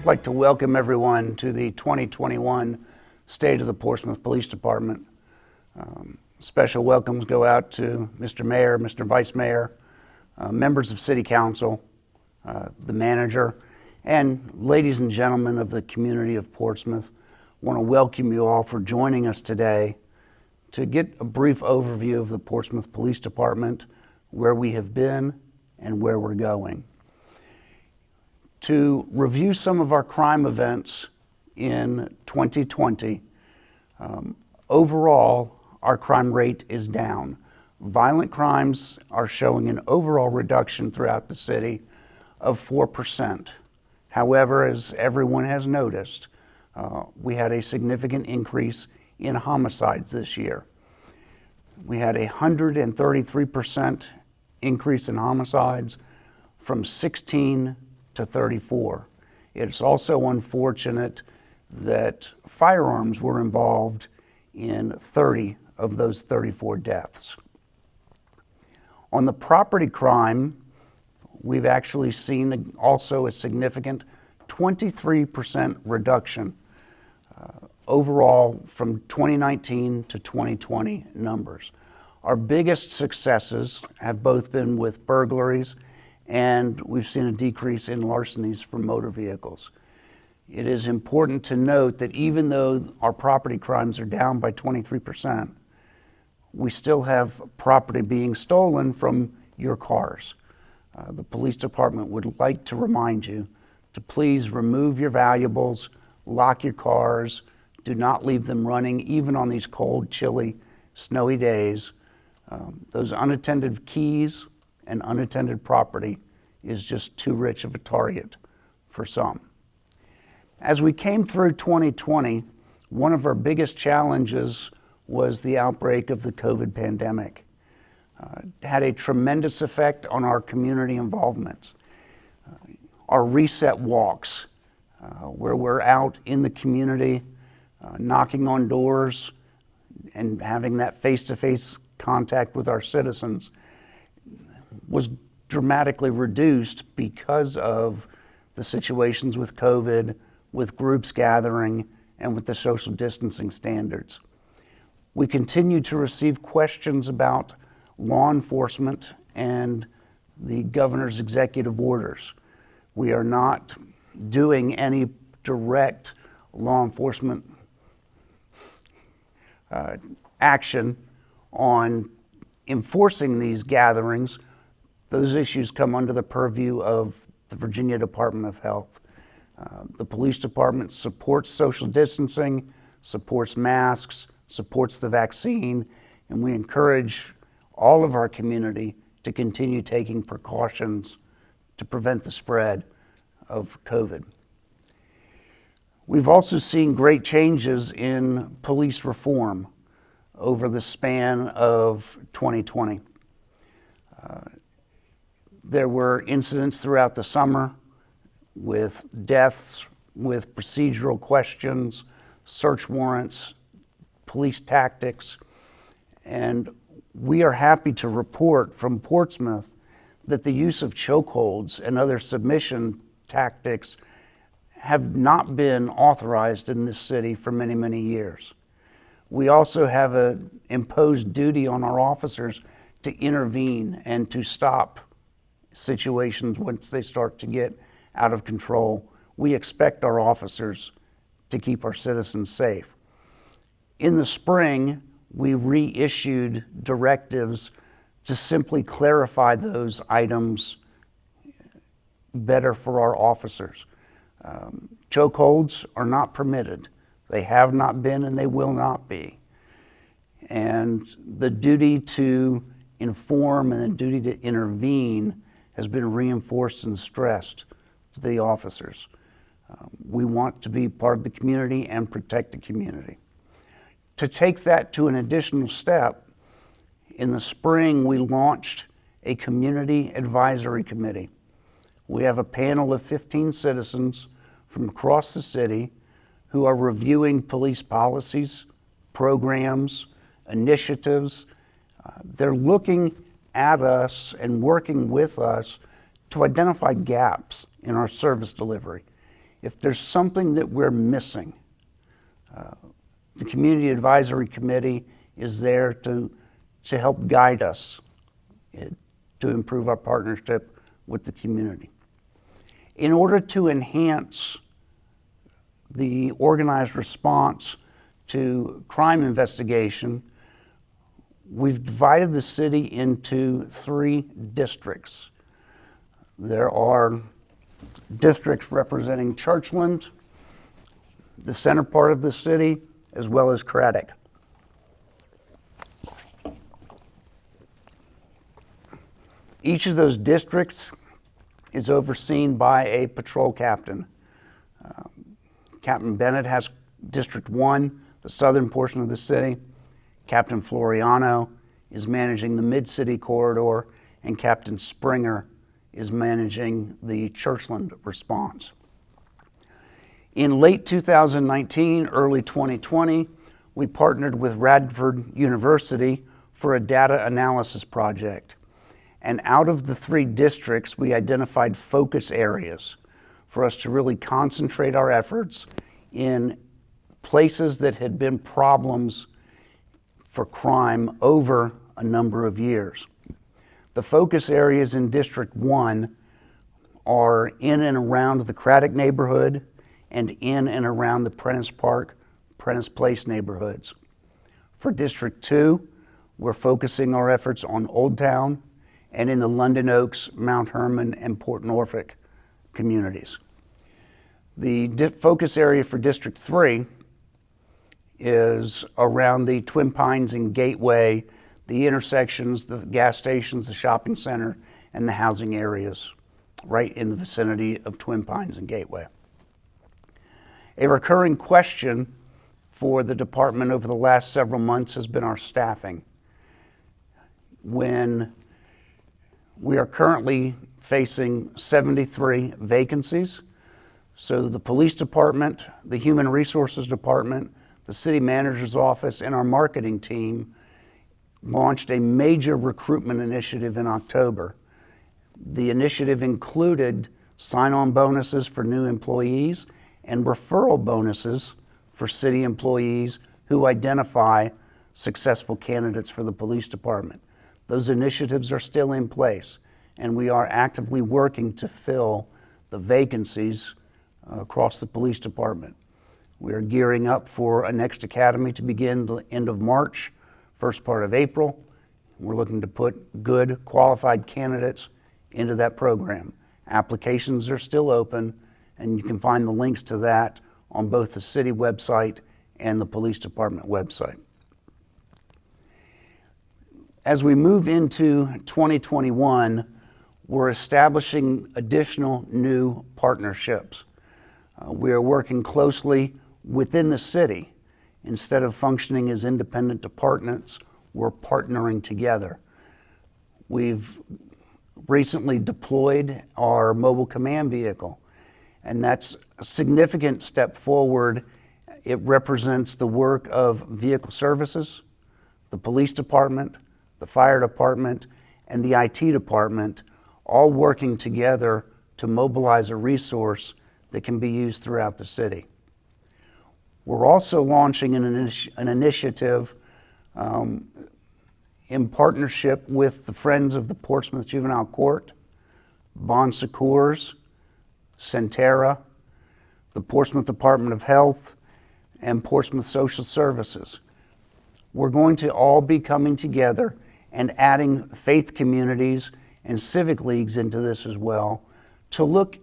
like to welcome everyone to the 2021 State of the Portsmouth Police Department. Special welcomes go out to Mr. Mayor, Mr. Vice Mayor, members of City Council, the manager, and ladies and gentlemen of the community of Portsmouth. I want to welcome you all for joining us today to get a brief overview of the Portsmouth Police Department, where we have been and where we're going. To review some of our crime events in 2020, overall, our crime rate is down. Violent crimes are showing an overall reduction throughout the city of 4%. However, as everyone has noticed, we had a significant increase in homicides this year. We had a 133% increase in homicides from 16 to 34. It's also unfortunate that firearms were involved in 30 of those 34 deaths. On the property crime, we've actually seen also a significant 23% reduction overall from 2019 to 2020 numbers. Our biggest successes have both been with burglaries, and we've seen a decrease in larcenies from motor vehicles. It is important to note that even though our property crimes are down by 23%, we still have property being stolen from your cars. The police department would like to remind you to please remove your valuables, lock your cars, do not leave them running even on these cold, chilly, snowy days. Those unattended keys and unattended property is just too rich of a target for some. As we came through 2020, one of our biggest challenges was the outbreak of the COVID pandemic. It had a tremendous effect on our community involvement. Our reset walks, where we're out in the community, knocking on doors and having that face-to-face contact with our citizens, was dramatically reduced because of the situations with COVID, with groups gathering, and with the social distancing standards. We continue to receive questions about law enforcement and the governor's executive orders. We are not doing any direct law enforcement action on enforcing these gatherings. Those issues come under the purview of the Virginia Department of Health. The police department supports social distancing, supports masks, supports the vaccine, and we encourage all of our community to continue taking precautions to prevent the spread of COVID. We've also seen great changes in police reform over the span of 2020. There were incidents throughout the summer with deaths, with procedural questions, search warrants, police tactics, and we are happy to report from Portsmouth that the use of chokeholds and other submission tactics have not been authorized in this city for many, many years. We also have an imposed duty on our officers to intervene and to stop situations once they start to get out of control. We expect our officers to keep our citizens safe. In the spring, we reissued directives to simply clarify those items better for our officers. Chokeholds are not permitted. They have not been and they will not be. And the duty to inform and the duty to intervene has been reinforced and stressed to the officers. We want to be part of the community and protect the community. To take that to an additional step, in the spring we launched a community advisory committee. We have a panel of 15 citizens from across the city who are reviewing police policies, programs, initiatives. They're looking at us and working with us to identify gaps in our service delivery. If there's something that we're missing, the Community Advisory Committee is there to help guide us to improve our partnership with the community. In order to enhance the organized response to crime investigation, we've divided the city into 3 districts. There are districts representing Churchland, the center part of the city, as well as Craddock. Each of those districts is overseen by a patrol captain. Captain Bennett has District 1, the southern portion of the city. Captain Floriano is managing the Mid-City corridor, and Captain Springer is managing the Churchland response. In late 2019, early 2020, we partnered with Radford University for a data analysis project. And out of the 3 districts, we identified focus areas for us to really concentrate our efforts in places that had been problems for crime over a number of years. The focus areas in District 1 are in and around the Craddock neighborhood and in and around the Prentice Park, Prentice Place neighborhoods. For District 2, we're focusing our efforts on Old Town and in the London Oaks, Mount Herman, and Port Norfolk communities. The focus area for District 3 is around the Twin Pines and Gateway, the intersections, the gas stations, the shopping center, and the housing areas right in the vicinity of Twin Pines and Gateway. A recurring question for the department over the last several months has been our staffing. When we are currently facing 73 vacancies, so the police department, the human resources department, the city manager's office, and our marketing team launched a major recruitment initiative in October. The initiative included sign-on bonuses for new employees and referral bonuses for city employees who identify successful candidates for the police department. Those initiatives are still in place, and we are actively working to fill the vacancies across the police department. We are gearing up for a next academy to begin the end of March, first part of April. We're looking to put good, qualified candidates into that program. Applications are still open, and you can find the links to that on both the city website and the police department website. As we move into 2021, we're establishing additional new partnerships. We are working closely within the city. Instead of functioning as independent departments, we're partnering together. We've recently deployed our mobile command vehicle, and that's a significant step forward. It represents the work of vehicle services, the police department, the fire department, and the IT department, all working together to mobilize a resource that can be used throughout the city. We're also launching an initiative in partnership with the Friends of the Portsmouth Juvenile Court, Bon Secours, Centera, the Portsmouth Department of Health, and Portsmouth Social Services. We're going to all be coming together and adding faith communities and civic leagues into this as well to look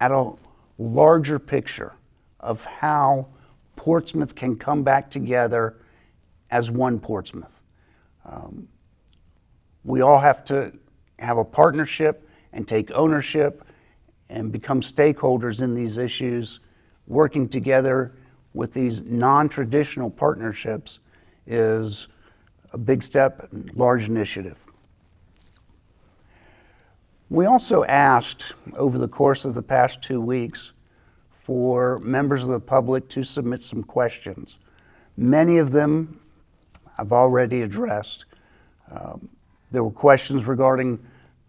at a larger picture of how Portsmouth can come back together as one Portsmouth. We all have to have a partnership and take ownership and become stakeholders in these issues. Working together with these non-traditional partnerships is a big step, large initiative. We also asked over the course of the past 2 weeks for members of the public to submit some questions. Many of them I've already addressed. There were questions regarding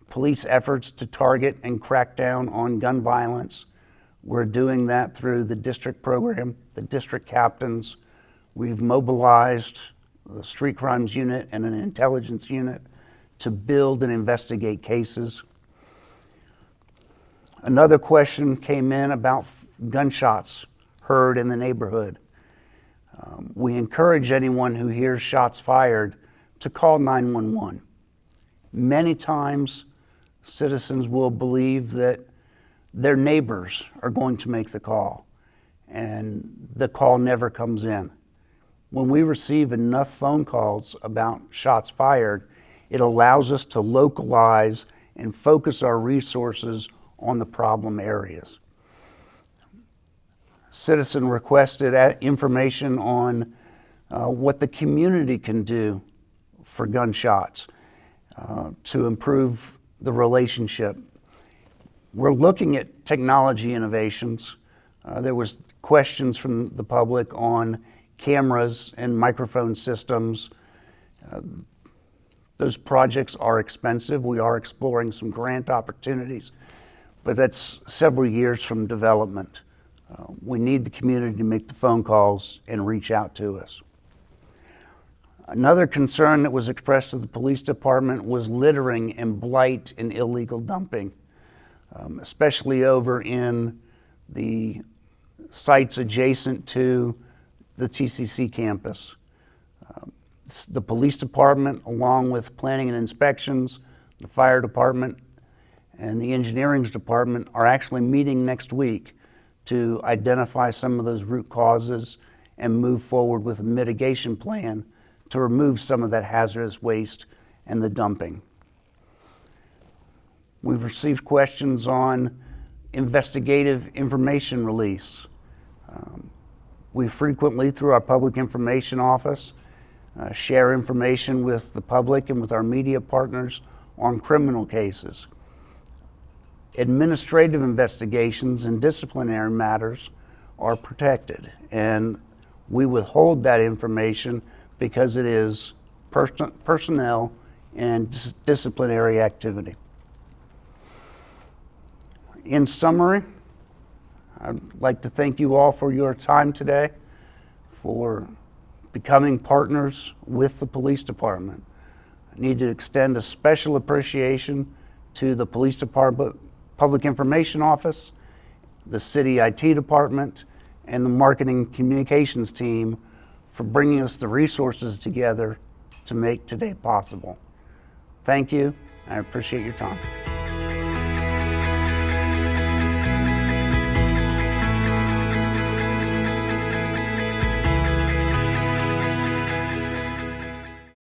police efforts to target and crack down on gun violence, We're doing that through the district program, the district captains. We've mobilized the street crimes unit and an intelligence unit to build and investigate cases. Another question came in about gunshots heard in the neighborhood. We encourage anyone who hears shots fired to call 911. Many times, citizens will believe that their neighbors are going to make the call, and the call never comes in. When we receive enough phone calls about shots fired, it allows us to localize and focus our resources on the problem areas. Citizen requested information on what the community can do for gunshots to improve the relationship. We're looking at technology innovations. There was questions from the public on cameras and microphone systems. Those projects are expensive. We are exploring some grant opportunities, but that's several years from development. We need the community to make the phone calls and reach out to us. Another concern that was expressed to the police department was littering and blight and illegal dumping, especially over in the sites adjacent to the TCC campus. The police department, along with planning and inspections, the fire department, and the engineering department are actually meeting next week to identify some of those root causes and move forward with a mitigation plan to remove some of that hazardous waste and the dumping. We've received questions on investigative information release. We frequently, through our public information office, share information with the public and with our media partners on criminal cases. Administrative investigations and disciplinary matters are protected, and we withhold that information because it is personnel and disciplinary activity. In summary, I'd like to thank you all for your time today, for becoming partners with the police department. I need to extend a special appreciation to the police department, public information office, the city IT department, and the marketing communications team for bringing us the resources together to make today possible. Thank you. I appreciate your time.